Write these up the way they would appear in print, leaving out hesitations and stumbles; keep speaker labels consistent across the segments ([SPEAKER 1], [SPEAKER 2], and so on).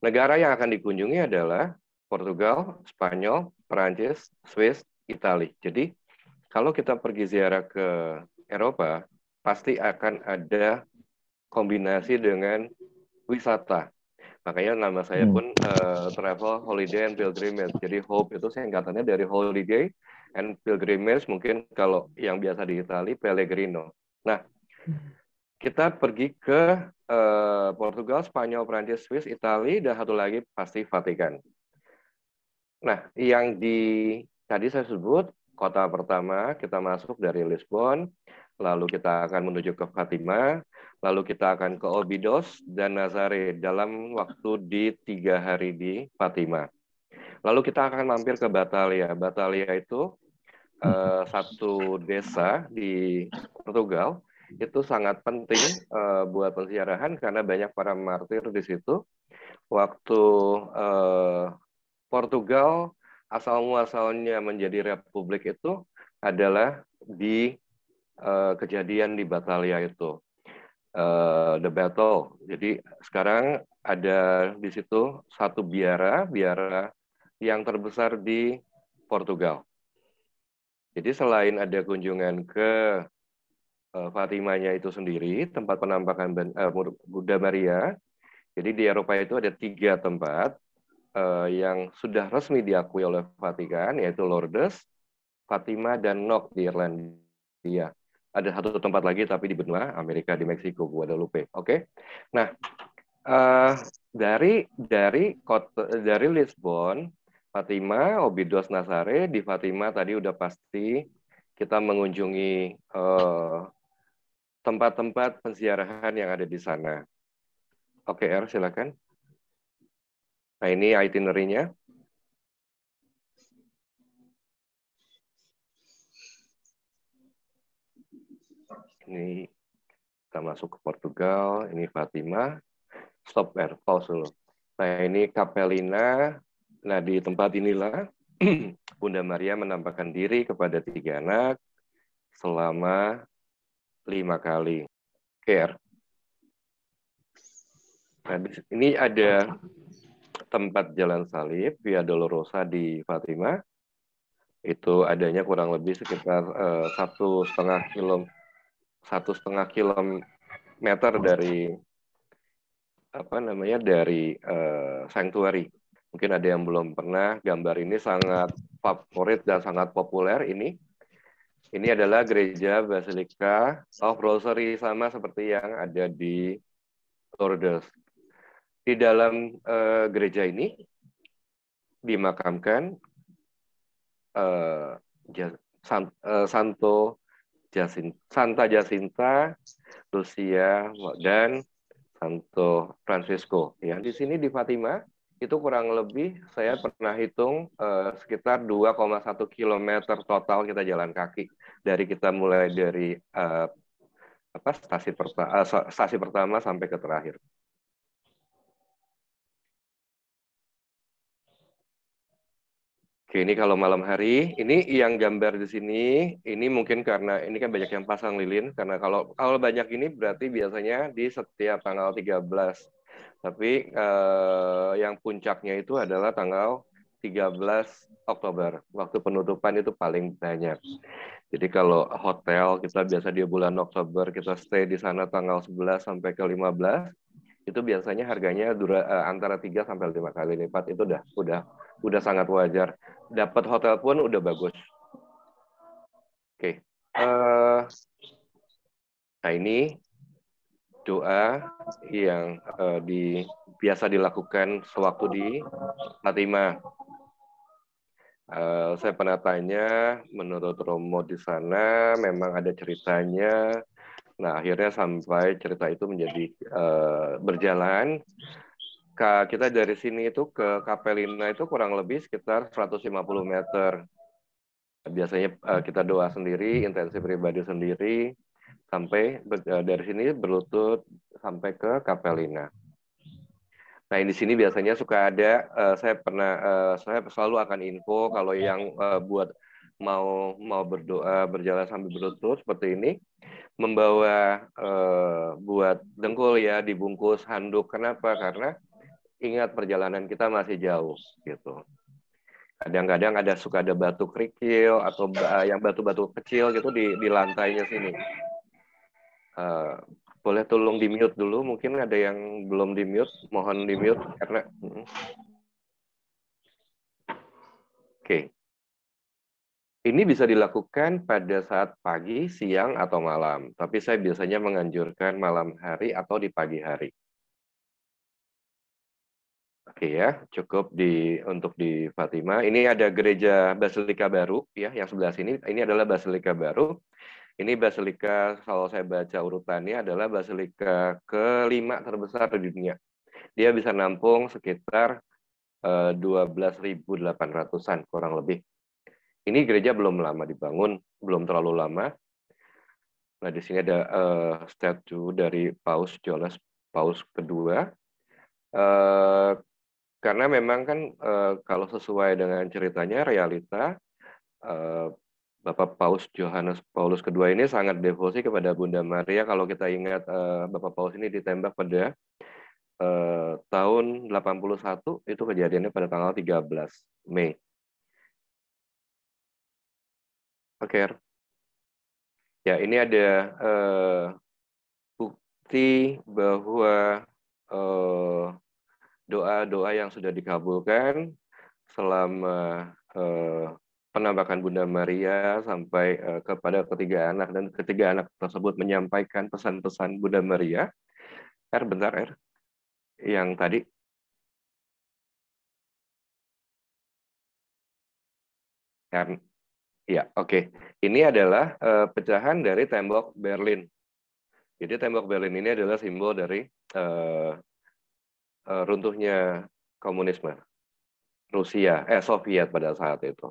[SPEAKER 1] Negara yang akan dikunjungi adalah Portugal, Spanyol, Perancis, Swiss, Italia. Jadi kalau kita pergi ziarah ke Eropa, pasti akan ada kombinasi dengan wisata. Makanya nama saya
[SPEAKER 2] Hmm.
[SPEAKER 1] pun Travel, Holiday, and Pilgrimage. Jadi HOPE itu singkatannya dari Holiday and Pilgrimage, mungkin kalau yang biasa di Italia, Pellegrino. Nah, kita pergi ke Portugal, Spanyol, Prancis, Swiss, Italia, dan satu lagi pasti Vatikan. Nah, yang tadi saya sebut, kota pertama kita masuk dari Lisbon, lalu kita akan menuju ke Fatima, lalu kita akan ke Obidos dan Nazare dalam waktu di 3 hari di Fatima. Lalu kita akan mampir ke Batalia. Batalia itu satu desa di Portugal, itu sangat penting buat penziarahan karena banyak para martir di situ. Waktu Portugal asal muasalnya menjadi republik itu adalah di kejadian di Batalia itu, the battle. Jadi sekarang ada di situ satu biara yang terbesar di Portugal. Jadi selain ada kunjungan ke Fatimanya itu sendiri, tempat penampakan Buddha Maria, jadi di Eropa itu ada 3 tempat yang sudah resmi diakui oleh Vatikan, yaitu Lourdes, Fatima, dan Knock di Irlandia. Ada satu tempat lagi tapi di benua Amerika, di Meksiko, Guadalupe. Oke. Nah, dari Lisbon, Fatima, Obidos, Nazare, di Fatima tadi udah pasti kita mengunjungi tempat-tempat penziarahan yang ada di sana. Oke, silakan. Nah, ini itinerary-nya. Ini kita masuk ke Portugal, ini Fatima. Stop pause dulu. Nah, ini Capellina. Nah, di tempat inilah Bunda Maria menampakkan diri kepada 3 anak selama 5 kali. Care. Nah, ini ada tempat jalan salib Via Dolorosa di Fatima. Itu adanya kurang lebih sekitar 1,5 kilometer dari sanctuary. Mungkin ada yang belum pernah, gambar ini sangat favorit dan sangat populer. Ini adalah gereja Basilica of Rosary, sama seperti yang ada di Lourdes. Di dalam gereja ini dimakamkan Santa Jacinta, Lucia, dan Santo Francisco. Ya, di sini di Fatima itu kurang lebih saya pernah hitung sekitar 2,1 kilometer total kita jalan kaki dari kita mulai dari stasi pertama sampai ke terakhir. Oke, ini kalau malam hari, ini yang gambar di sini, ini mungkin karena ini kan banyak yang pasang lilin, karena kalau banyak ini berarti biasanya di setiap tanggal 13. Tapi yang puncaknya itu adalah tanggal 13 Oktober. Waktu penutupan itu paling banyak. Jadi kalau hotel kita biasa di bulan Oktober, kita stay di sana tanggal 11 sampai ke 15, itu biasanya harganya antara 3 sampai 5 kali lipat. Itu udah sangat wajar. Dapat hotel pun udah bagus. Oke. Nah, ini doa yang biasa dilakukan sewaktu di Fatima. Saya pernah tanya, menurut Romo di sana memang ada ceritanya. Nah, akhirnya sampai cerita itu menjadi berjalan. Kita dari sini itu ke Capellina itu kurang lebih sekitar 150 meter. Biasanya kita doa sendiri, intensi pribadi sendiri, sampai dari sini berlutut sampai ke Capellina. Nah, di sini biasanya suka ada, saya selalu akan info kalau yang buat mau berdoa berjalan sambil berlutut seperti ini, membawa buat dengkul ya, dibungkus handuk. Kenapa? Karena ingat perjalanan kita masih jauh gitu. Kadang-kadang suka ada batu kerikil atau yang batu-batu kecil gitu di lantainya sini. Boleh tolong di mute dulu, mungkin ada yang belum di mute, mohon di mute karena Oke. Ini bisa dilakukan pada saat pagi, siang, atau malam. Tapi saya biasanya menganjurkan malam hari atau di pagi hari. Oke ya, cukup untuk di Fatima. Ini ada gereja Basilika baru ya, yang sebelah sini. Ini adalah Basilika baru. Ini Basilika, kalau saya baca urutannya, adalah Basilika kelima terbesar di dunia. Dia bisa nampung sekitar 12.800-an kurang lebih. Ini gereja belum lama dibangun, belum terlalu lama. Nah, di sini ada statue dari Paus Johannes Paus kedua. Karena memang kan kalau sesuai dengan ceritanya, realita, Bapak Paus Johannes Paulus kedua ini sangat devosi kepada Bunda Maria. Kalau kita ingat Bapak Paus ini ditembak pada tahun 81, itu kejadiannya pada tanggal 13 Mei. Oke. Ya, ini ada bukti bahwa doa-doa yang sudah dikabulkan selama penampakan Bunda Maria sampai kepada ketiga anak, dan ketiga anak tersebut menyampaikan pesan-pesan Bunda Maria. Bentar, yang tadi. Ya, oke. Ini adalah pecahan dari tembok Berlin. Jadi tembok Berlin ini adalah simbol dari runtuhnya komunisme Rusia, Soviet pada saat itu.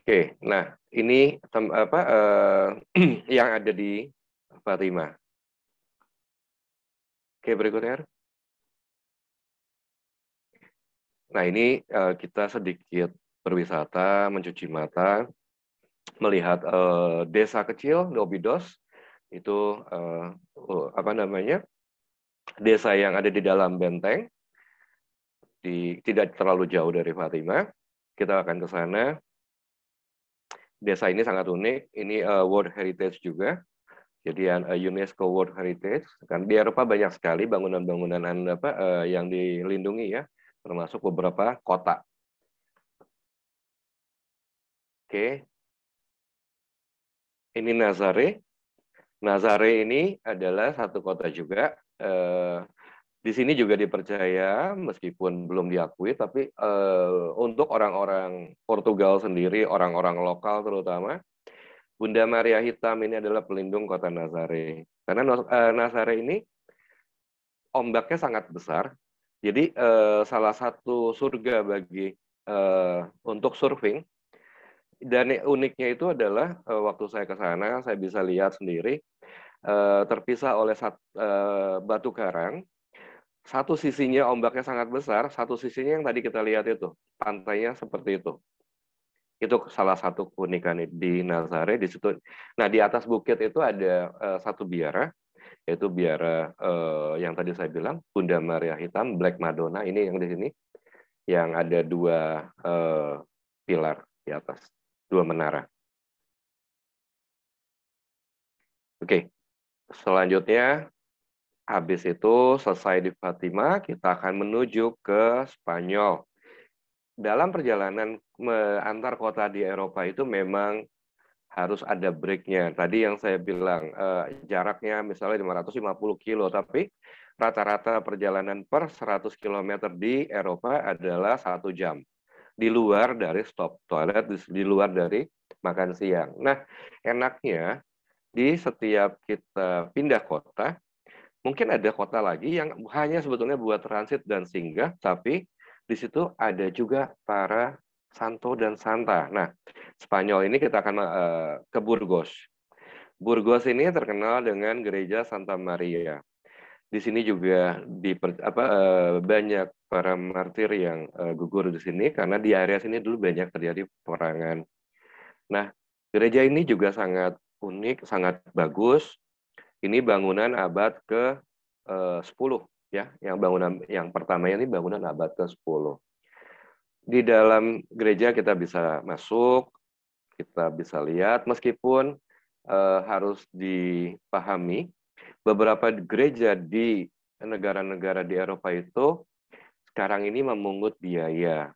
[SPEAKER 1] Oke, nah ini yang ada di Fatima. Oke, berikutnya. Nah, ini kita sedikit berwisata, mencuci mata, melihat desa kecil Nobidos, itu desa yang ada di dalam benteng, tidak terlalu jauh dari Fatima. Kita akan ke sana. Desa ini sangat unik. Ini World Heritage juga. Jadi UNESCO World Heritage. Kan di Eropa banyak sekali bangunan-bangunan yang dilindungi ya, termasuk beberapa kota. Oke. Ini Nazare. Nazare ini adalah satu kota juga. Di sini juga dipercaya, meskipun belum diakui, tapi untuk orang-orang Portugal sendiri, orang-orang lokal terutama, Bunda Maria Hitam ini adalah pelindung kota Nazare. Karena Nazare ini ombaknya sangat besar, jadi salah satu surga bagi untuk surfing. Dan uniknya itu adalah waktu saya ke sana, saya bisa lihat sendiri, terpisah oleh batu karang. Satu sisinya ombaknya sangat besar, satu sisinya yang tadi kita lihat itu, pantainya seperti itu. Itu salah satu keunikan di Nazare di situ. Nah, di atas bukit itu ada satu biara, yaitu biara yang tadi saya bilang, Bunda Maria Hitam, Black Madonna, ini yang di sini, yang ada dua pilar di atas, dua menara. Oke, selanjutnya, habis itu selesai di Fatima, kita akan menuju ke Spanyol. Dalam perjalanan antar kota di Eropa itu memang harus ada break-nya. Tadi yang saya bilang, jaraknya misalnya 550 kilo, tapi rata-rata perjalanan per 100 km di Eropa adalah 1 jam. Di luar dari stop toilet, di luar dari makan siang. Nah, enaknya di setiap kita pindah kota, mungkin ada kota lagi yang hanya sebetulnya buat transit dan singgah, tapi di situ ada juga para santo dan santa. Nah, Spanyol ini kita akan ke Burgos. Burgos ini terkenal dengan gereja Santa Maria. Di sini juga banyak para martir yang gugur di sini karena di area sini dulu banyak terjadi peperangan. Nah, gereja ini juga sangat unik, sangat bagus. Ini bangunan abad ke-10 ya, yang bangunan yang pertama ini bangunan abad ke-10. Di dalam gereja kita bisa masuk, kita bisa lihat, meskipun harus dipahami, beberapa gereja di negara-negara di Eropa itu sekarang ini memungut biaya.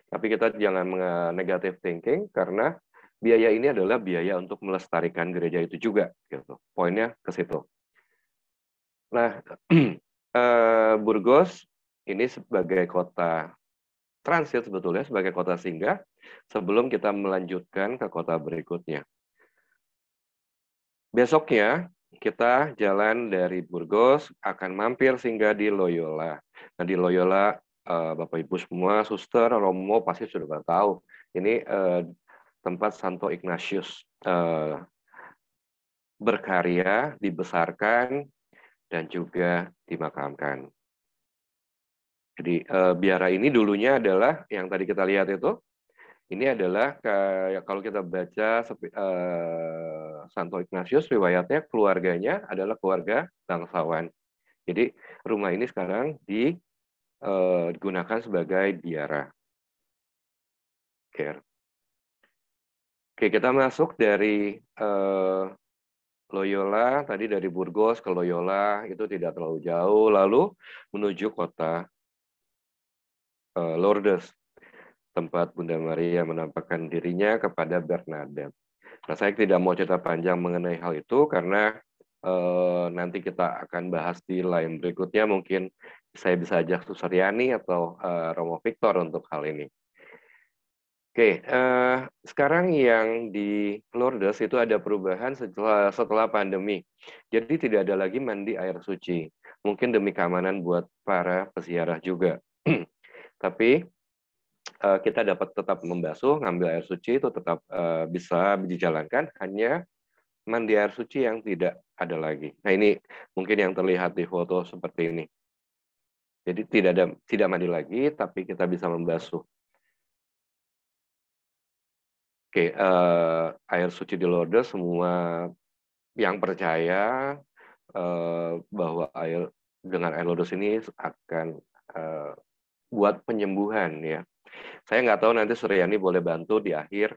[SPEAKER 1] Tapi kita jangan negative thinking, karena biaya ini adalah biaya untuk melestarikan gereja itu juga. Gitu. Poinnya ke situ. Nah, Burgos ini sebagai kota transit sebetulnya, sebagai kota singgah, sebelum kita melanjutkan ke kota berikutnya. Besoknya, kita jalan dari Burgos, akan mampir singgah di Loyola. Nah, di Loyola, Bapak Ibu semua, Suster, Romo, pasti sudah tahu. Ini tempat Santo Ignatius berkarya, dibesarkan, dan juga dimakamkan. Jadi biara ini dulunya adalah yang tadi kita lihat itu, ini adalah kalau kita baca Santo Ignatius, riwayatnya keluarganya adalah keluarga bangsawan. Jadi rumah ini sekarang digunakan sebagai biara. Oke, kita masuk dari Loyola, tadi dari Burgos ke Loyola, itu tidak terlalu jauh, lalu menuju kota Lourdes, tempat Bunda Maria menampakkan dirinya kepada Bernadette. Nah, saya tidak mau cerita panjang mengenai hal itu, karena nanti kita akan bahas di lain berikutnya, mungkin saya bisa ajak Suster Yani atau Romo Victor untuk hal ini. Oke, sekarang yang di Lourdes itu ada perubahan setelah pandemi. Jadi tidak ada lagi mandi air suci. Mungkin demi keamanan buat para peziarah juga. Tapi kita dapat tetap membasuh, ngambil air suci itu tetap bisa dijalankan, hanya mandi air suci yang tidak ada lagi. Nah, ini mungkin yang terlihat di foto seperti ini. Jadi tidak mandi lagi, tapi kita bisa membasuh. Oke, air suci di Lourdes, semua yang percaya bahwa dengan air Lourdes ini akan buat penyembuhan, ya. Saya nggak tahu, nanti Suryani boleh bantu di akhir,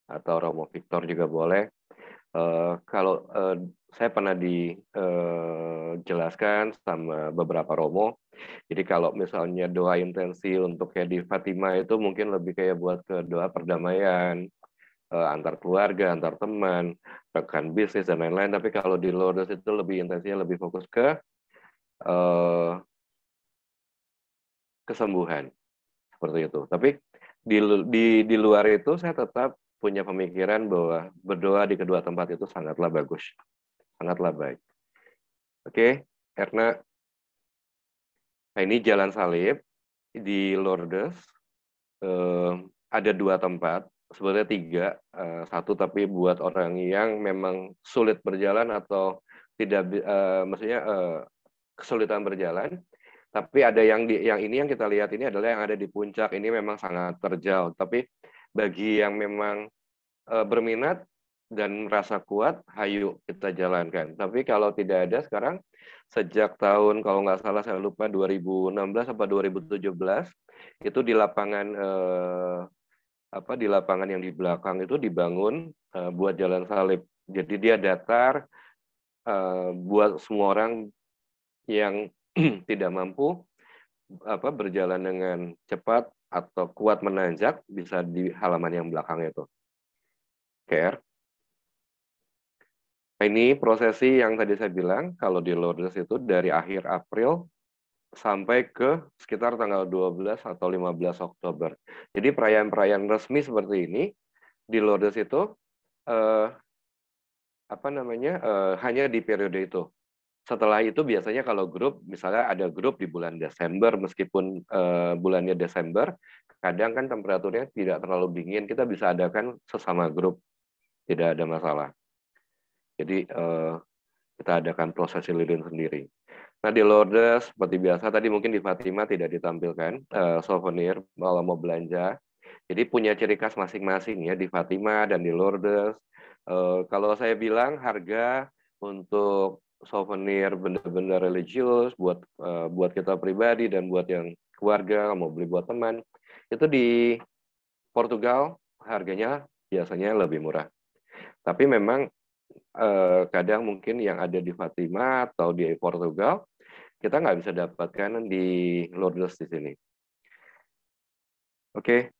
[SPEAKER 1] atau Romo Victor juga boleh. Kalau saya pernah dijelaskan sama beberapa Romo, jadi kalau misalnya doa intensi untuk kayak di Fatima itu mungkin lebih kayak buat ke doa perdamaian, antar keluarga, antar teman, rekan bisnis, dan lain-lain. Tapi kalau di Lourdes itu lebih intensinya lebih fokus ke kesembuhan, seperti itu. Tapi di luar itu saya tetap punya pemikiran bahwa berdoa di kedua tempat itu sangatlah bagus, sangatlah baik. Oke, karena nah ini Jalan Salib di Lourdes, ada 2 tempat. Sebenarnya 3, satu tapi buat orang yang memang sulit berjalan atau tidak, maksudnya kesulitan berjalan. Tapi ada yang ini yang kita lihat ini adalah yang ada di puncak, ini memang sangat terjal. Tapi bagi yang memang berminat dan merasa kuat, hayu kita jalankan. Tapi kalau tidak ada sekarang, sejak tahun kalau nggak salah saya lupa 2016 atau 2017, itu di lapangan di lapangan yang di belakang itu dibangun buat Jalan Salib. Jadi dia datar buat semua orang yang tidak mampu berjalan dengan cepat atau kuat menanjak, bisa di halaman yang belakang itu. Oke. Ini prosesi yang tadi saya bilang, kalau di Lourdes itu dari akhir April sampai ke sekitar tanggal 12 atau 15 Oktober. Jadi perayaan-perayaan resmi seperti ini di Lourdes itu hanya di periode itu. Setelah itu biasanya kalau grup, misalnya ada grup di bulan Desember, meskipun bulannya Desember, kadang kan temperaturnya tidak terlalu dingin, kita bisa adakan sesama grup, tidak ada masalah. Jadi kita adakan prosesi lilin sendiri. Nah, di Lourdes seperti biasa, tadi mungkin di Fatima tidak ditampilkan souvenir kalau mau belanja. Jadi punya ciri khas masing-masing ya di Fatima dan di Lourdes. Kalau saya bilang harga untuk souvenir benda-benda religius buat kita pribadi dan buat yang keluarga, mau beli buat teman. Itu di Portugal harganya biasanya lebih murah. Tapi memang kadang mungkin yang ada di Fatima atau di Portugal kita nggak bisa dapatkan di Lourdes di sini. Oke,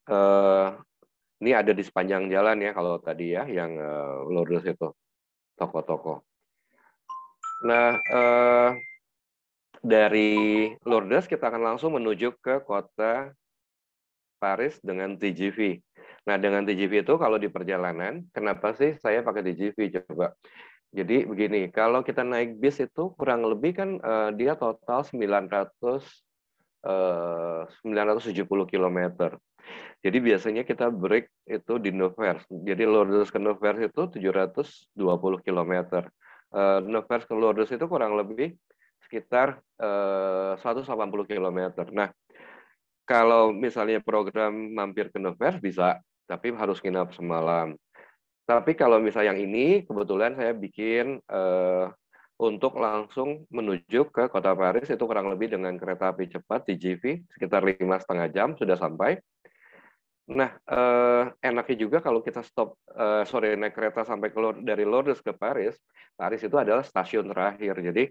[SPEAKER 1] ini ada di sepanjang jalan ya kalau tadi ya yang Lourdes itu toko-toko. Nah, dari Lourdes kita akan langsung menuju ke kota Paris dengan TGV. Nah, dengan TGV itu kalau di perjalanan, kenapa sih saya pakai TGV coba? Jadi begini, kalau kita naik bis itu kurang lebih kan dia total 970 km. Jadi biasanya kita break itu di Nevers. Jadi Lourdes ke Nevers itu 720 km. Nevers ke Lourdes itu kurang lebih sekitar 180 km. Nah, kalau misalnya program mampir ke Nevers bisa, tapi harus nginap semalam. Tapi kalau misalnya yang ini, kebetulan saya bikin untuk langsung menuju ke kota Paris, itu kurang lebih dengan kereta api cepat TGV, sekitar 5,5 jam sudah sampai. Nah, enaknya juga kalau kita naik kereta sampai dari Lourdes ke Paris, Paris itu adalah stasiun terakhir. Jadi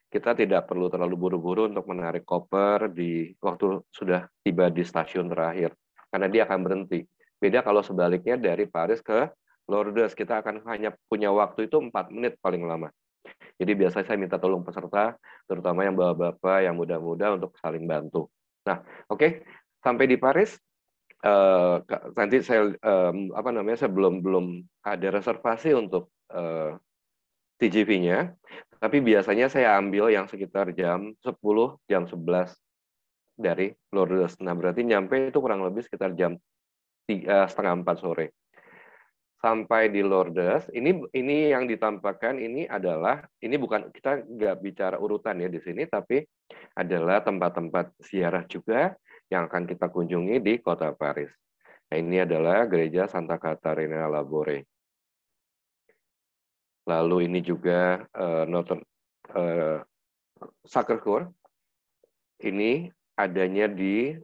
[SPEAKER 1] kita tidak perlu terlalu buru-buru untuk menarik koper di waktu sudah tiba di stasiun terakhir, karena dia akan berhenti. Beda kalau sebaliknya dari Paris ke Lourdes, kita akan hanya punya waktu itu 4 menit paling lama. Jadi biasanya saya minta tolong peserta, terutama yang bapak-bapak, yang muda-muda untuk saling bantu. Nah, oke. Sampai di Paris, nanti saya saya belum ada reservasi untuk TGV-nya, tapi biasanya saya ambil yang sekitar jam 10, jam 11 dari Lourdes. Nah, berarti nyampe itu kurang lebih sekitar jam 3:30 sore. Sampai di Lourdes, ini yang ditampakkan ini bukan, kita nggak bicara urutan ya di sini, tapi adalah tempat-tempat ziarah juga yang akan kita kunjungi di kota Paris. Nah, ini adalah gereja Santa Caterina Labore. Lalu ini juga Notre Sacré-Cœur. Ini adanya di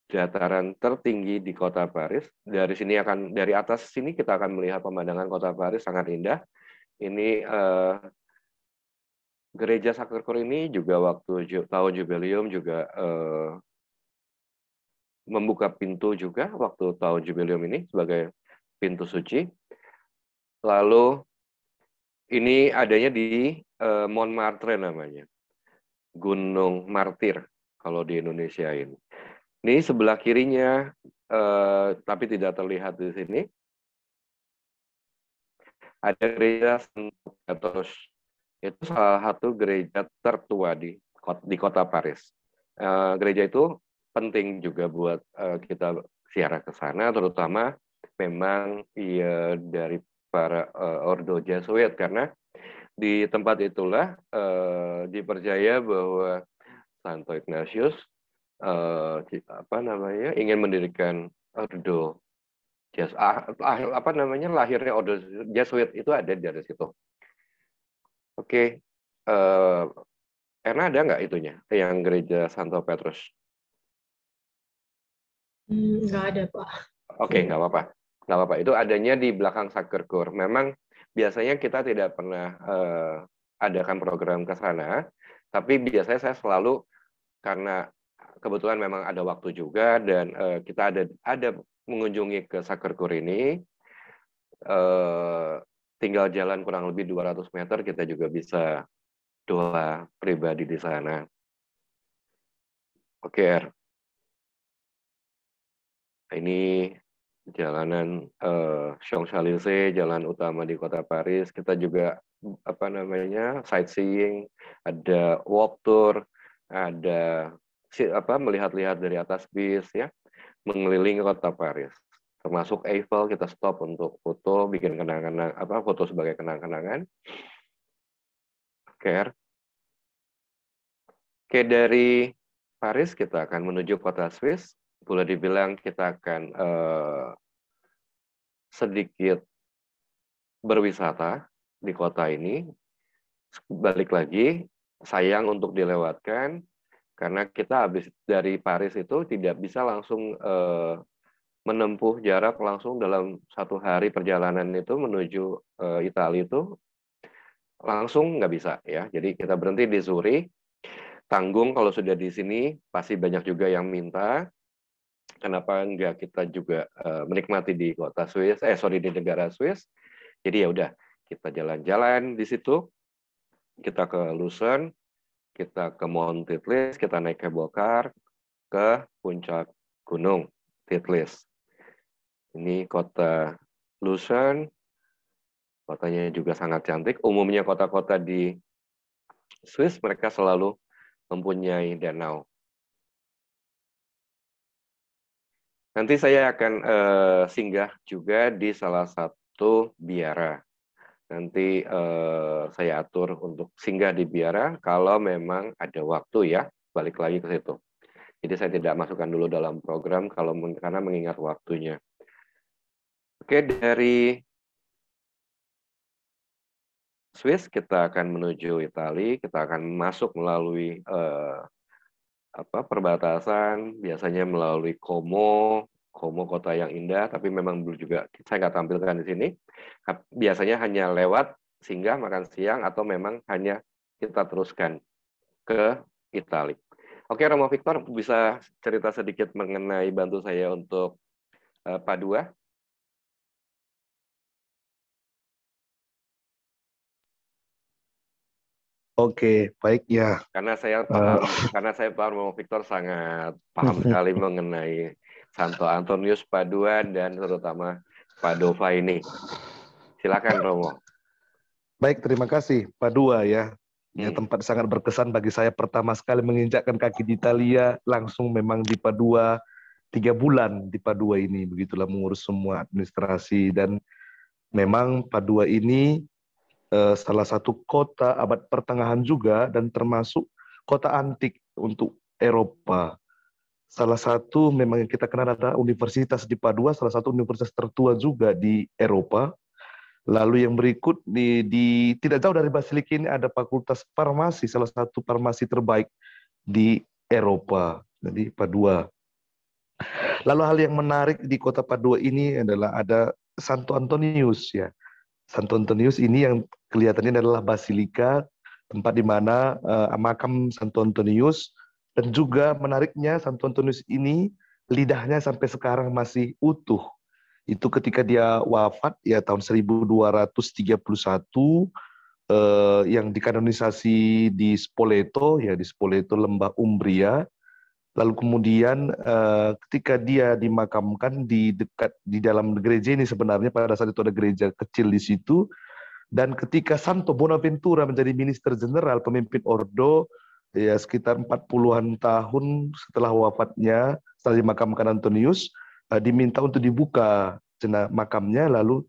[SPEAKER 1] dataran tertinggi di kota Paris. Dari atas sini kita akan melihat pemandangan kota Paris sangat indah. Ini gereja Sacré-Cœur ini juga waktu tahun jubileum juga membuka pintu juga waktu tahun jubileum ini sebagai pintu suci. Lalu ini adanya di Montmartre namanya, Gunung Martir kalau di Indonesia ini. Ini sebelah kirinya, tapi tidak terlihat di sini, ada gereja Santo Petrus. Itu salah satu gereja tertua di kota Paris. Gereja itu penting juga buat kita ziarah ke sana, terutama memang dari para ordo Jesuit, karena di tempat itulah dipercaya bahwa Santo Ignatius ingin mendirikan ordo lahirnya ordo Jesuit itu ada dari situ. Oke, Erna ada nggak itunya yang gereja Santo Petrus?
[SPEAKER 2] Nggak ada, Pak.
[SPEAKER 1] Oke, nggak apa-apa. Nggak apa-apa. Itu adanya di belakang Sacré-Cœur. Memang biasanya kita tidak pernah adakan program ke sana, tapi biasanya saya selalu, karena kebetulan memang ada waktu juga dan kita ada mengunjungi ke Sacré-Cœur ini, tinggal jalan kurang lebih 200 meter kita juga bisa doa pribadi di sana. Oke, ini jalanan Champs-Élysées, jalan utama di kota Paris. Kita juga sightseeing, ada walk tour, ada melihat-lihat dari atas bis ya, mengelilingi kota Paris. Termasuk Eiffel kita stop untuk foto, bikin kenang-kenang foto sebagai kenang-kenangan. Oke, dari Paris kita akan menuju kota Swiss. Boleh dibilang kita akan sedikit berwisata di kota ini. balik lagi, sayang untuk dilewatkan, karena kita habis dari Paris itu tidak bisa langsung menempuh jarak langsung dalam 1 hari perjalanan itu menuju Italia itu langsung nggak bisa ya. Jadi kita berhenti di Zurich, tanggung kalau sudah di sini pasti banyak juga yang minta. Kenapa nggak kita juga menikmati di kota Swiss, di negara Swiss. Jadi ya udah, kita jalan-jalan di situ, kita ke Lucerne, kita ke Mount Titlis, kita naik ke Bokar, ke puncak gunung Titlis. Ini kota Lucerne, kotanya juga sangat cantik. Umumnya kota-kota di Swiss mereka selalu mempunyai danau. Nanti saya akan singgah juga di salah satu biara. Nanti saya atur untuk singgah di biara kalau memang ada waktu ya, balik lagi ke situ. Jadi saya tidak masukkan dulu dalam program karena mengingat waktunya. Oke, dari Swiss kita akan menuju Italia, kita akan masuk melalui perbatasan, biasanya melalui Como kota yang indah, tapi memang belum juga saya nggak tampilkan di sini. Biasanya hanya lewat singgah makan siang atau memang hanya kita teruskan ke Italia. Oke, Romo Victor bisa cerita sedikit mengenai bantu saya untuk Padua?
[SPEAKER 3] Oke, baik ya.
[SPEAKER 1] Karena saya paham Romo Victor sangat paham sekali mengenai Santo Antonius Padua dan terutama Padova ini. Silakan Romo.
[SPEAKER 3] Baik, terima kasih Padua ya. Ya, tempat sangat berkesan bagi saya, pertama sekali menginjakkan kaki di Italia, langsung memang di Padua, 3 bulan di Padua ini, begitulah mengurus semua administrasi. Dan memang Padua ini salah satu kota abad pertengahan juga, dan termasuk kota antik untuk Eropa. Salah satu memang yang kita kenal adalah Universitas di Padua, salah satu universitas tertua juga di Eropa. Lalu yang berikut di tidak jauh dari Basilika ini ada Fakultas Farmasi, salah satu farmasi terbaik di Eropa, jadi Padua. Lalu hal yang menarik di kota Padua ini adalah ada Santo Antonius ya. Santo Antonius ini yang kelihatannya adalah Basilika, tempat di mana makam Santo Antonius, dan juga menariknya Santo Antonius ini lidahnya sampai sekarang masih utuh. Itu ketika dia wafat ya tahun 1231 yang dikanonisasi di Spoleto ya, di Spoleto Lembah Umbria. Lalu kemudian ketika dia dimakamkan di dalam gereja ini, sebenarnya pada saat itu ada gereja kecil di situ, dan ketika Santo Bonaventura menjadi minister jenderal pemimpin ordo ya sekitar 40-an tahun setelah wafatnya, setelah dimakamkan Antonius, diminta untuk dibuka makamnya, lalu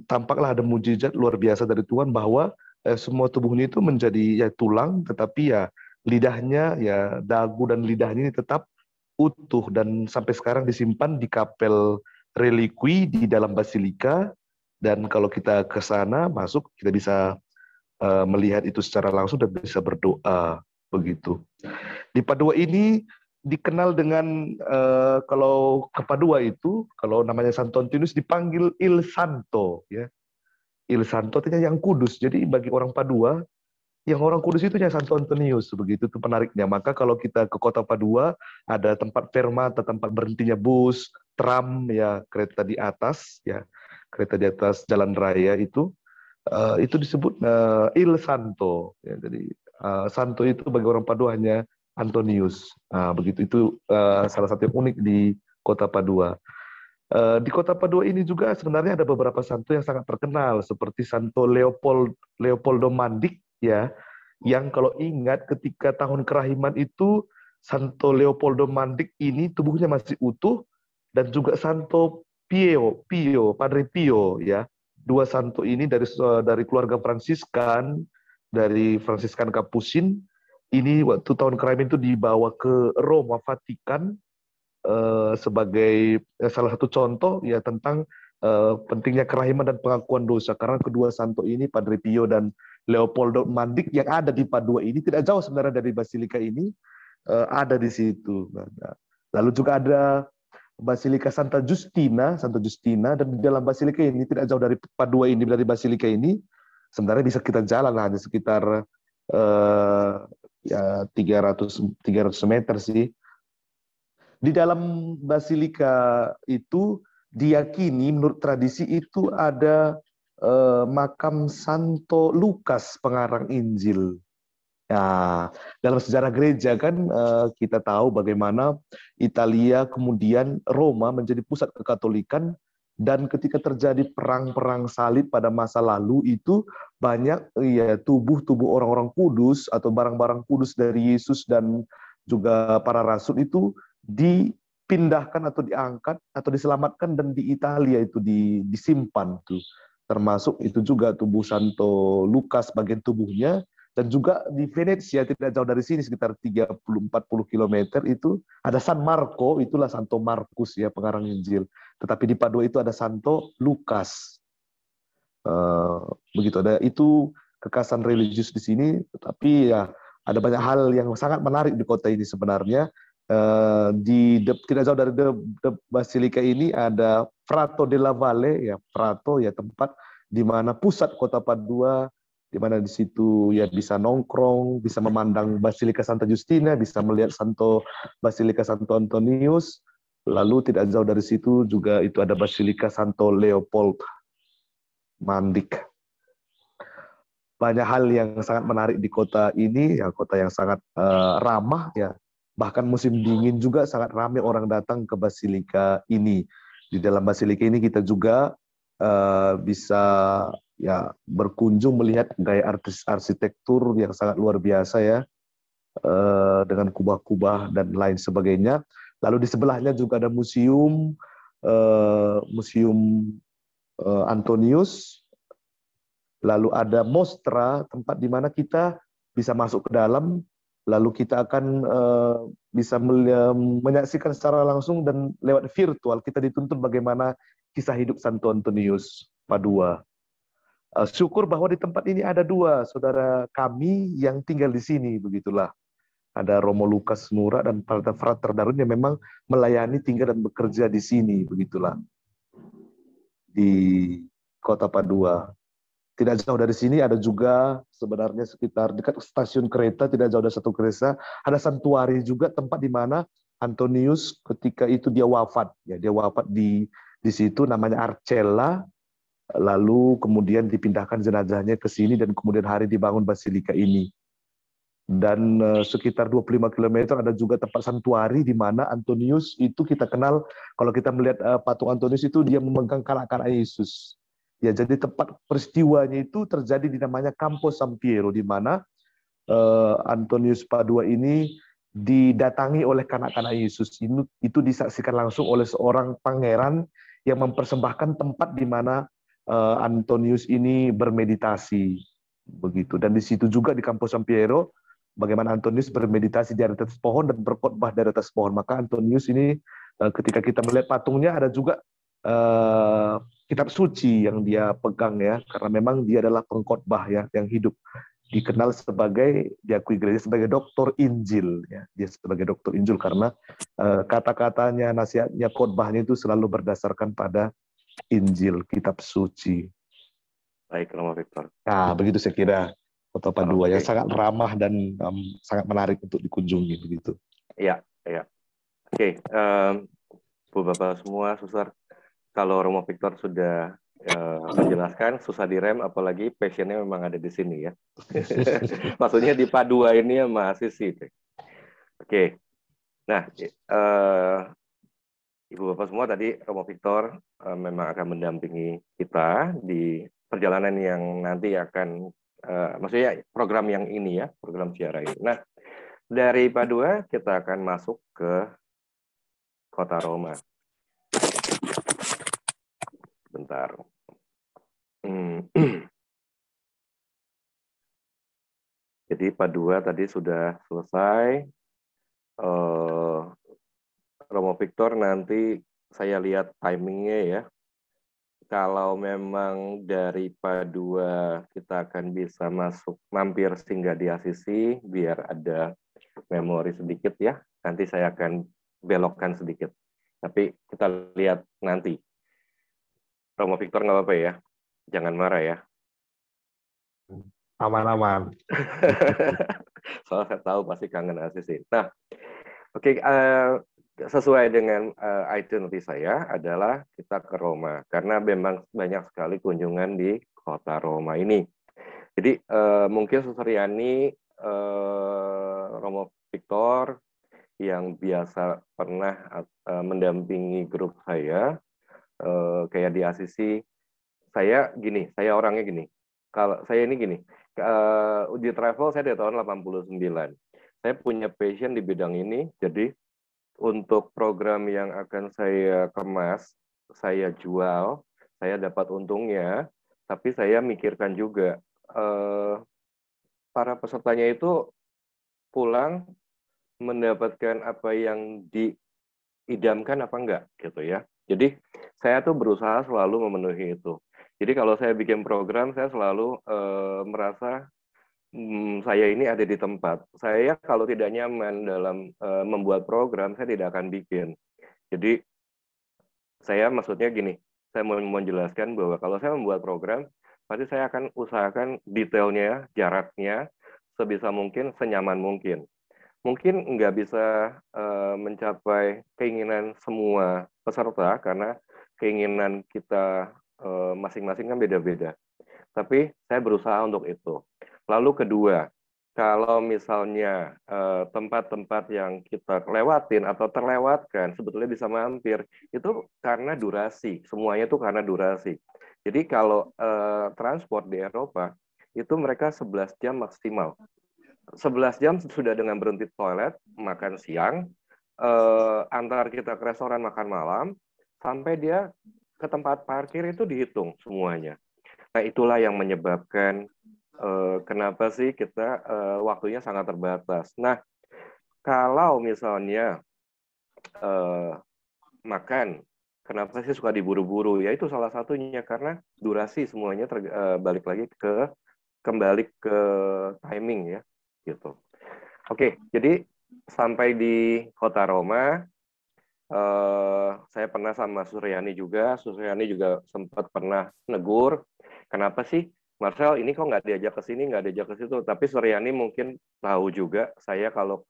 [SPEAKER 3] tampaklah ada mujizat luar biasa dari Tuhan bahwa semua tubuhnya itu menjadi ya tulang, tetapi ya lidahnya ya dagu dan lidahnya ini tetap utuh, dan sampai sekarang disimpan di kapel relikwi di dalam basilika. Dan kalau kita ke sana masuk, kita bisa melihat itu secara langsung dan bisa berdoa begitu. Di Padua ini dikenal dengan kalau ke Padua itu, kalau namanya Santo Antonius dipanggil Il Santo ya. Il Santo artinya yang kudus. Jadi bagi orang Padua, yang orang kudus itu yang Santo Antonius, begitu itu penariknya. Maka kalau kita ke kota Padua, ada tempat fermata, tempat berhentinya bus, tram ya, kereta di atas ya, kereta di atas jalan raya itu disebut Il Santo ya. Jadi Santo itu bagi orang Padua hanya Antonius. Begitu itu salah satu yang unik di kota Padua. Di kota Padua ini juga sebenarnya ada beberapa santo yang sangat terkenal, seperti Santo Leopoldo Mandik ya, yang kalau ingat ketika tahun kerahiman itu Santo Leopoldo Mandik ini tubuhnya masih utuh, dan juga Santo Padre Pio ya. Dua santo ini dari keluarga Fransiskan, dari Fransiskan Kapusin. Ini waktu tahun kerahiman itu dibawa ke Roma Vatikan sebagai salah satu contoh ya tentang pentingnya kerahiman dan pengakuan dosa, karena kedua santo ini, Padre Pio dan Leopoldo Mandik yang ada di Padua ini tidak jauh sebenarnya dari basilika ini, ada di situ. Lalu juga ada Basilika Santa Justina, dan di dalam basilika ini tidak jauh dari Padua ini, dari basilika ini sebenarnya bisa kita jalan hanya sekitar ya 300 meter sih. Di dalam basilika itu diyakini menurut tradisi itu ada makam Santo Lukas pengarang Injil. Nah, dalam sejarah gereja kan kita tahu bagaimana Italia kemudian Roma menjadi pusat kekatolikan, dan ketika terjadi perang-perang salib pada masa lalu itu banyak ya tubuh-tubuh orang-orang kudus atau barang-barang kudus dari Yesus dan juga para rasul itu dipindahkan atau diangkat atau diselamatkan, dan di Italia itu disimpan tuh. Termasuk itu juga tubuh Santo Lukas bagian tubuhnya. Dan juga di Venezia tidak jauh dari sini sekitar 30-40 km itu ada San Marco, itulah Santo Markus ya pengarang Injil. Tetapi di Padua itu ada Santo Lukas. Begitu, ada itu kekhasan religius di sini. Tetapi ya ada banyak hal yang sangat menarik di kota ini sebenarnya. Tidak jauh dari basilika ini ada Prato della Valle, ya Prato ya tempat di mana pusat kota Padua, di mana di situ ya bisa nongkrong, bisa memandang Basilika Santa Justina, bisa melihat Basilika Santo Antonius. Lalu tidak jauh dari situ juga itu ada Basilika Santo Leopold Mandik. Banyak hal yang sangat menarik di kota ini, ya kota yang sangat ramah ya. Bahkan musim dingin juga sangat ramai orang datang ke basilika ini. Di dalam basilika ini kita juga bisa ya berkunjung melihat gaya arsitektur yang sangat luar biasa ya, dengan kubah-kubah dan lain sebagainya. Lalu di sebelahnya juga ada museum Antonius. Lalu ada mostra, tempat di mana kita bisa masuk ke dalam, lalu kita akan bisa menyaksikan secara langsung, dan lewat virtual kita dituntun bagaimana kisah hidup Santo Antonius Padua. Syukur bahwa di tempat ini ada dua saudara kami yang tinggal di sini, begitulah. Ada Romo Lukas Nura dan Frater Darun yang memang melayani, tinggal dan bekerja di sini, begitulah. Di kota Padua. Tidak jauh dari sini ada juga sebenarnya sekitar dekat stasiun kereta, tidak jauh dari satu kereta, ada santuari juga, tempat di mana Antonius ketika itu dia wafat. Ya, dia wafat di situ, namanya Arcella. Lalu kemudian dipindahkan jenazahnya ke sini, dan kemudian hari dibangun basilika ini. Dan sekitar 25 km ada juga tempat santuari di mana Antonius itu kita kenal, kalau kita melihat patung Antonius itu dia memegang kanak-kanak Yesus. Ya, jadi tempat peristiwanya itu terjadi di namanya Campo San Piero, di mana Antonius Padua ini didatangi oleh kanak-kanak Yesus. Itu disaksikan langsung oleh seorang pangeran yang mempersembahkan tempat di mana Antonius ini bermeditasi, begitu. Dan di situ juga di Campo San Piero, bagaimana Antonius bermeditasi di atas pohon dan berkhotbah dari atas pohon. Maka Antonius ini ketika kita melihat patungnya ada juga kitab suci yang dia pegang ya, karena memang dia adalah pengkhotbah ya yang hidup. Dikenal sebagai, diakui gereja sebagai doktor Injil ya. Dia sebagai doktor Injil karena kata-katanya, nasihatnya, khotbahnya itu selalu berdasarkan pada Injil, kitab suci.
[SPEAKER 1] Baik, Romo Victor.
[SPEAKER 3] Nah, begitu saya kira kota Padua yang sangat ramah dan sangat menarik untuk dikunjungi, begitu.
[SPEAKER 1] Iya, iya. Oke, Bu Bapak semua, Suster, kalau Romo Victor sudah menjelaskan, susah direm, apalagi passionnya memang ada di sini ya. Maksudnya di Padua ini ya masih sih. Oke, nah, Ibu Bapak semua, tadi Romo Victor memang akan mendampingi kita di perjalanan yang nanti akan, maksudnya program yang ini ya, program ziarah ini. Nah, dari Padua kita akan masuk ke kota Roma. Bentar. Jadi Padua tadi sudah selesai. Romo Victor nanti saya lihat timingnya ya. kalau memang dari Padua kita akan bisa mampir singgah di Assisi, biar ada memori sedikit ya. Nanti saya akan belokkan sedikit. Tapi kita lihat nanti. Romo Victor nggak apa-apa ya? Jangan marah ya.
[SPEAKER 3] Aman-aman.
[SPEAKER 1] Soalnya saya tahu pasti kangen Assisi. Nah, oke, sesuai dengan itinerary saya adalah kita ke Roma karena memang banyak sekali kunjungan di kota Roma ini. Jadi mungkin Suster Yani, Romo Victor yang biasa pernah mendampingi grup saya kayak di Assisi, saya orangnya gini. Kalau saya ini gini, di travel saya dari tahun 89. Saya punya passion di bidang ini, jadi untuk program yang akan saya kemas, saya jual, saya dapat untungnya, tapi saya mikirkan juga para pesertanya itu pulang mendapatkan apa yang diidamkan apa enggak gitu ya. Jadi saya tuh berusaha selalu memenuhi itu. Jadi kalau saya bikin program, saya selalu merasa saya ini ada di tempat. Saya kalau tidak nyaman dalam membuat program, saya tidak akan bikin. Jadi saya maksudnya gini, saya mau menjelaskan bahwa kalau saya membuat program, pasti saya akan usahakan detailnya, jaraknya, sebisa mungkin, senyaman mungkin. Mungkin nggak bisa mencapai keinginan semua peserta, karena keinginan kita masing-masing kan beda-beda. Tapi saya berusaha untuk itu. Lalu kedua, kalau misalnya tempat-tempat yang kita lewatin atau terlewatkan, sebetulnya bisa mampir, itu karena durasi. Semuanya itu karena durasi. Jadi kalau transport di Eropa, itu mereka 11 jam maksimal. 11 jam sudah dengan berhenti toilet, makan siang, antar kita ke restoran makan malam, sampai dia ke tempat parkir itu dihitung semuanya. Nah, itulah yang menyebabkan kenapa sih kita waktunya sangat terbatas. Nah, kalau misalnya makan, kenapa sih suka diburu-buru? Ya itu salah satunya karena durasi semuanya balik lagi kembali ke timing ya, gitu. Oke, jadi sampai di kota Roma, saya pernah sama Suryani juga. Suryani juga sempat pernah negur, kenapa sih Marcel ini kok nggak diajak ke sini, nggak diajak ke situ. Tapi Suryani mungkin tahu juga, saya kalau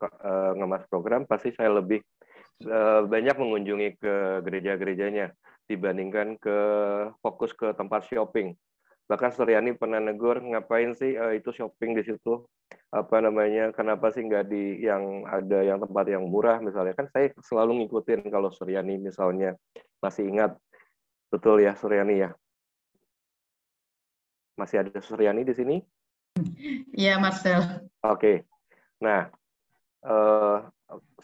[SPEAKER 1] ngemas program pasti saya lebih banyak mengunjungi ke gereja-gerejanya dibandingkan fokus ke tempat shopping. Bahkan Suryani pernah negur, ngapain sih itu shopping di situ? Apa namanya, kenapa sih nggak di yang ada yang tempat yang murah misalnya. Kan saya selalu ngikutin kalau Suryani misalnya masih ingat. Betul ya Suryani ya? Masih ada Suryani di sini?
[SPEAKER 2] Iya, Marcel.
[SPEAKER 1] Oke. Nah,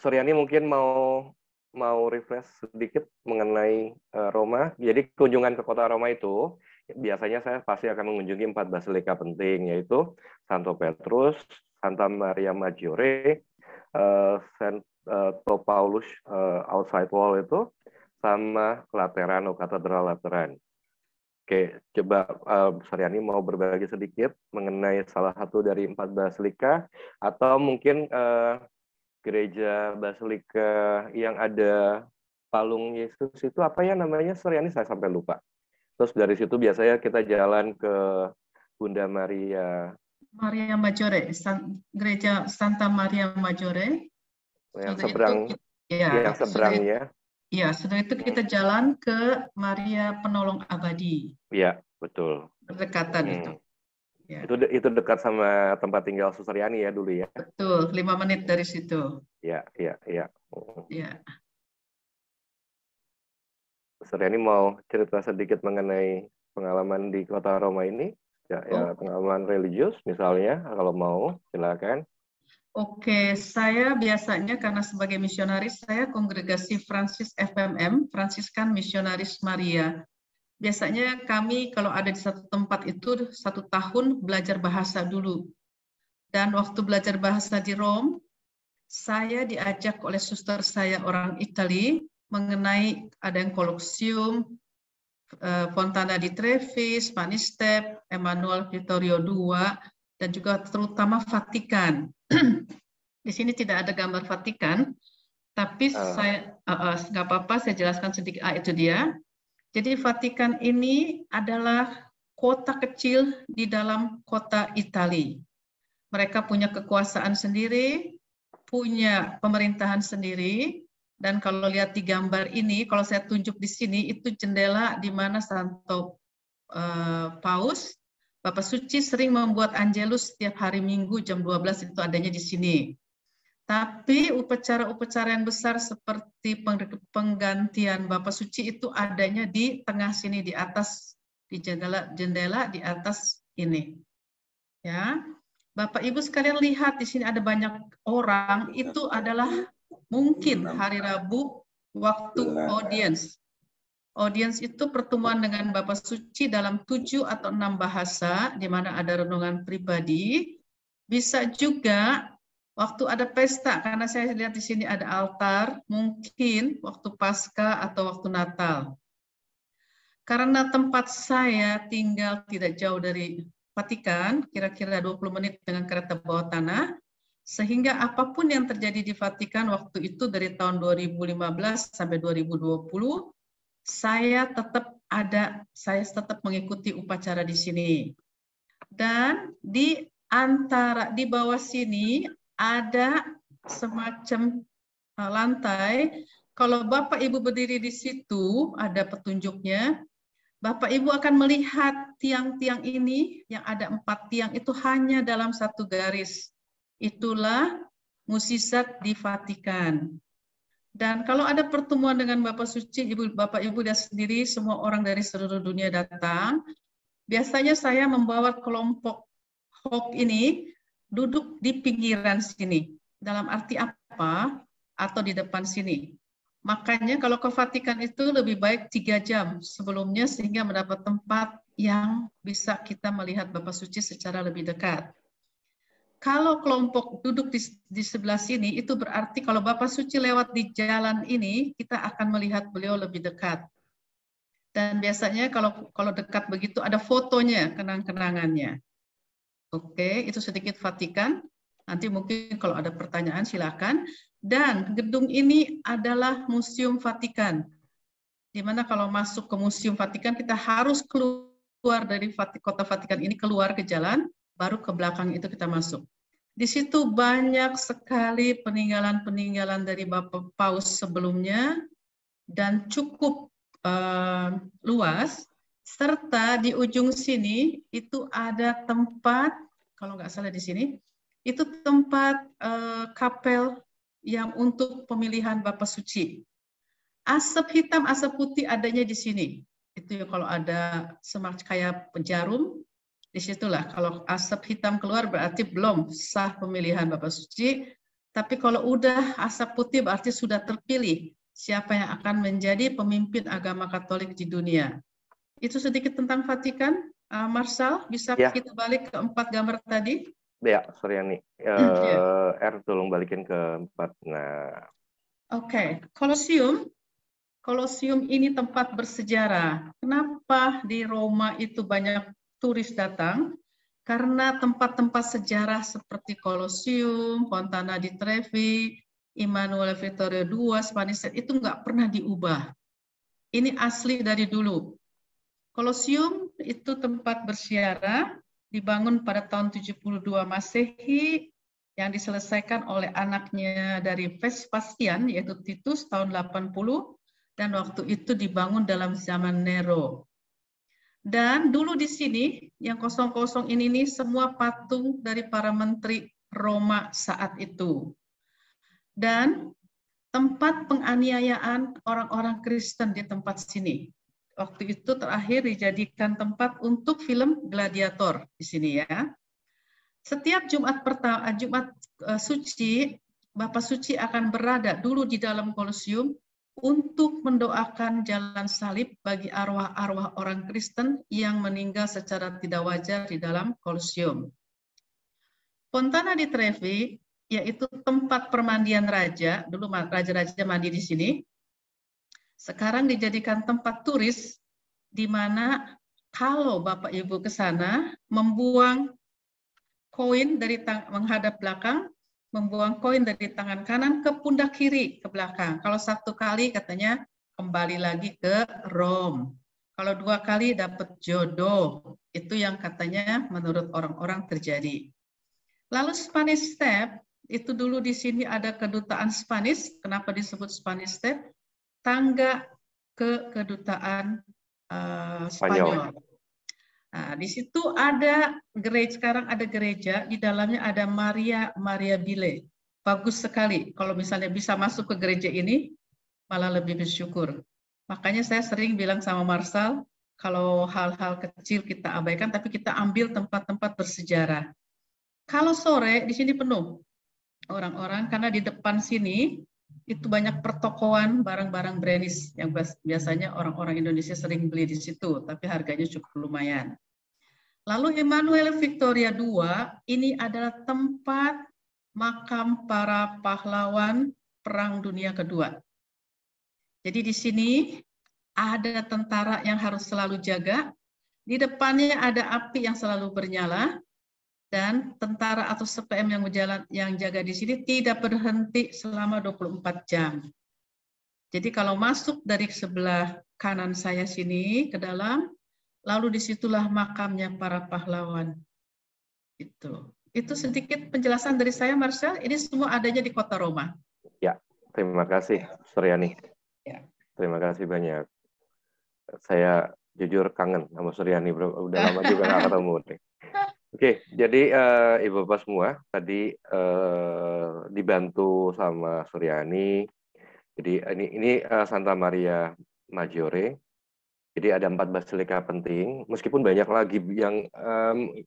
[SPEAKER 1] Suryani mungkin mau refresh sedikit mengenai Roma. Jadi kunjungan ke kota Roma itu biasanya saya pasti akan mengunjungi 4 basilika penting, yaitu Santo Petrus, Santa Maria Maggiore, Santo Paulus outside wall itu, sama Laterano, Katedral Lateran. Oke, coba Suryani mau berbagi sedikit mengenai salah satu dari 4 basilika, atau mungkin gereja basilika yang ada palung Yesus itu apa ya namanya, Suryani, saya sampai lupa. Terus dari situ biasanya kita jalan ke Bunda Maria
[SPEAKER 2] Maggiore, gereja Santa Maria Maggiore.
[SPEAKER 1] yang seberangnya.
[SPEAKER 2] Ya, setelah itu kita jalan ke Maria Penolong Abadi.
[SPEAKER 1] Iya, betul.
[SPEAKER 2] Berdekatan itu.
[SPEAKER 1] Ya. Itu dekat sama tempat tinggal Suryani ya dulu ya.
[SPEAKER 2] Betul, 5 menit dari situ.
[SPEAKER 1] Iya.
[SPEAKER 2] Ya.
[SPEAKER 1] Suryani mau cerita sedikit mengenai pengalaman di kota Roma ini? Ya, pengalaman religius misalnya, kalau mau silakan.
[SPEAKER 2] Oke, saya biasanya karena sebagai misionaris, saya kongregasi Francis FMM, Fransiskan Misionaris Maria. Biasanya kami kalau ada di satu tempat itu 1 tahun belajar bahasa dulu. Dan waktu belajar bahasa di Rome, saya diajak oleh suster saya orang Italia mengenai ada yang kolosium, Fontana di Trevi, Spanish Step, Emanuele Vittorio II, dan juga terutama Vatikan. Di sini tidak ada gambar Vatikan, tapi saya nggak apa-apa, saya jelaskan sedikit. Itu dia. Jadi Vatikan ini adalah kota kecil di dalam kota Italia. Mereka punya kekuasaan sendiri, punya pemerintahan sendiri, dan kalau lihat di gambar ini, kalau saya tunjuk di sini, itu jendela di mana Santo Paus, Bapak Suci sering membuat Angelus setiap hari Minggu jam 12 itu adanya di sini. Tapi upacara-upacara yang besar seperti penggantian Bapak Suci itu adanya di tengah sini, di atas, di jendela di atas ini. Ya, Bapak Ibu sekalian lihat di sini ada banyak orang, itu adalah mungkin hari Rabu waktu audience. Audience itu pertemuan dengan Bapak Suci dalam 7 atau 6 bahasa, di mana ada renungan pribadi. Bisa juga waktu ada pesta, karena saya lihat di sini ada altar, mungkin waktu Paskah atau waktu Natal. Karena tempat saya tinggal tidak jauh dari Vatikan, kira-kira 20 menit dengan kereta bawah tanah, sehingga apapun yang terjadi di Vatikan waktu itu dari tahun 2015 sampai 2020, saya tetap mengikuti upacara di sini. Dan di bawah sini ada semacam lantai. Kalau Bapak Ibu berdiri di situ, ada petunjuknya. Bapak Ibu akan melihat tiang-tiang ini, yang ada 4 tiang itu hanya dalam satu garis. Itulah mukjizat di Vatikan. Dan kalau ada pertemuan dengan Bapak Suci, Bapak Ibu dan sendiri, semua orang dari seluruh dunia datang. Biasanya saya membawa kelompok Hope ini duduk di pinggiran sini. Dalam arti apa? Atau di depan sini. Makanya kalau ke Vatikan itu lebih baik 3 jam sebelumnya sehingga mendapat tempat yang bisa kita melihat Bapak Suci secara lebih dekat. Kalau kelompok duduk di sebelah sini, itu berarti kalau Bapak Suci lewat di jalan ini, kita akan melihat beliau lebih dekat. Dan biasanya kalau dekat begitu ada fotonya, kenang-kenangannya. Oke, itu sedikit Vatikan. Nanti mungkin kalau ada pertanyaan silakan. Dan gedung ini adalah Museum Vatikan. Di mana kalau masuk ke Museum Vatikan kita harus keluar dari kota Vatikan ini, keluar ke jalan, baru ke belakang itu kita masuk. Di situ banyak sekali peninggalan-peninggalan dari Bapak Paus sebelumnya dan cukup luas. Serta di ujung sini itu ada tempat, kalau nggak salah di sini, itu tempat kapel yang untuk pemilihan Bapak Suci. Asap hitam, asap putih adanya di sini. Itu ya kalau ada semacam kayak jarum, disitulah kalau asap hitam keluar berarti belum sah pemilihan Bapak Suci. Tapi kalau udah asap putih berarti sudah terpilih siapa yang akan menjadi pemimpin agama Katolik di dunia. Itu sedikit tentang Vatikan. Marshall, bisa kita balik ke 4 gambar tadi?
[SPEAKER 1] Ya, Suryani. Tolong balikin ke 4. Nah.
[SPEAKER 2] Oke, Kolosium. Kolosium ini tempat bersejarah. Kenapa di Roma itu banyak turis datang? Karena tempat-tempat sejarah seperti Kolosium, Fontana di Trevi, Emanuele Vittorio II, Spanish Step itu nggak pernah diubah. Ini asli dari dulu. Kolosium itu tempat berziarah, dibangun pada tahun 72 Masehi, yang diselesaikan oleh anaknya dari Vespasian, yaitu Titus, tahun 80, dan waktu itu dibangun dalam zaman Nero. Dan dulu di sini, yang kosong-kosong ini nih, semua patung dari para menteri Roma saat itu. Dan tempat penganiayaan orang-orang Kristen di tempat sini. Waktu itu terakhir dijadikan tempat untuk film Gladiator di sini ya. Setiap Jumat Suci, Bapak Suci akan berada dulu di dalam Kolosium untuk mendoakan jalan salib bagi arwah-arwah orang Kristen yang meninggal secara tidak wajar di dalam Kolosium. Fontana di Trevi yaitu tempat permandian raja, dulu raja-raja mandi di sini. Sekarang dijadikan tempat turis di mana kalau Bapak Ibu ke sana membuang koin dari menghadap belakang, membuang koin dari tangan kanan ke pundak kiri ke belakang. Kalau 1 kali katanya kembali lagi ke Rome. Kalau 2 kali dapat jodoh. Itu yang katanya menurut orang-orang terjadi. Lalu Spanish Step, itu dulu di sini ada kedutaan Spanish. Kenapa disebut Spanish Step? Tangga ke kedutaan Spanyol. Nah, di situ ada gereja, sekarang ada gereja, di dalamnya ada Maria Bile. Bagus sekali. Kalau misalnya bisa masuk ke gereja ini, malah lebih bersyukur. Makanya saya sering bilang sama Marsal, kalau hal-hal kecil kita abaikan, tapi kita ambil tempat-tempat bersejarah. Kalau sore, di sini penuh orang-orang, karena di depan sini, itu banyak pertokoan barang-barang brandis, yang biasanya orang-orang Indonesia sering beli di situ, tapi harganya cukup lumayan. Lalu Emmanuel Victoria II, ini adalah tempat makam para pahlawan Perang Dunia Kedua. Jadi di sini ada tentara yang harus selalu jaga, di depannya ada api yang selalu bernyala, dan tentara atau CPM yang jaga di sini tidak berhenti selama 24 jam. Jadi kalau masuk dari sebelah kanan saya sini ke dalam, lalu disitulah makamnya para pahlawan. Itu sedikit penjelasan dari saya, Marcel. Ini semua adanya di Kota Roma.
[SPEAKER 1] Ya, terima kasih, Suryani.
[SPEAKER 2] Ya.
[SPEAKER 1] Terima kasih banyak. Saya jujur kangen sama Suryani, bro. Udah lama juga nggak ketemu. Oke, jadi Ibu Bapak semua tadi dibantu sama Suryani. Jadi ini Santa Maria Maggiore. Jadi ada 4 basilika penting, meskipun banyak lagi yang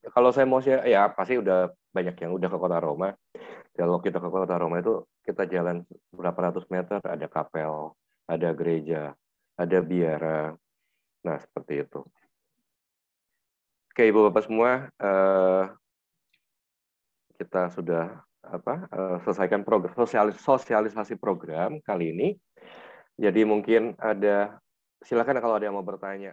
[SPEAKER 1] kalau saya mau ya pasti udah banyak yang udah ke Kota Roma. Kalau kita ke Kota Roma itu kita jalan berapa ratus meter, ada kapel, ada gereja, ada biara. Nah, seperti itu. Oke, Ibu Bapak semua, kita sudah selesaikan program sosialisasi program kali ini. Jadi mungkin silakan kalau ada yang mau bertanya.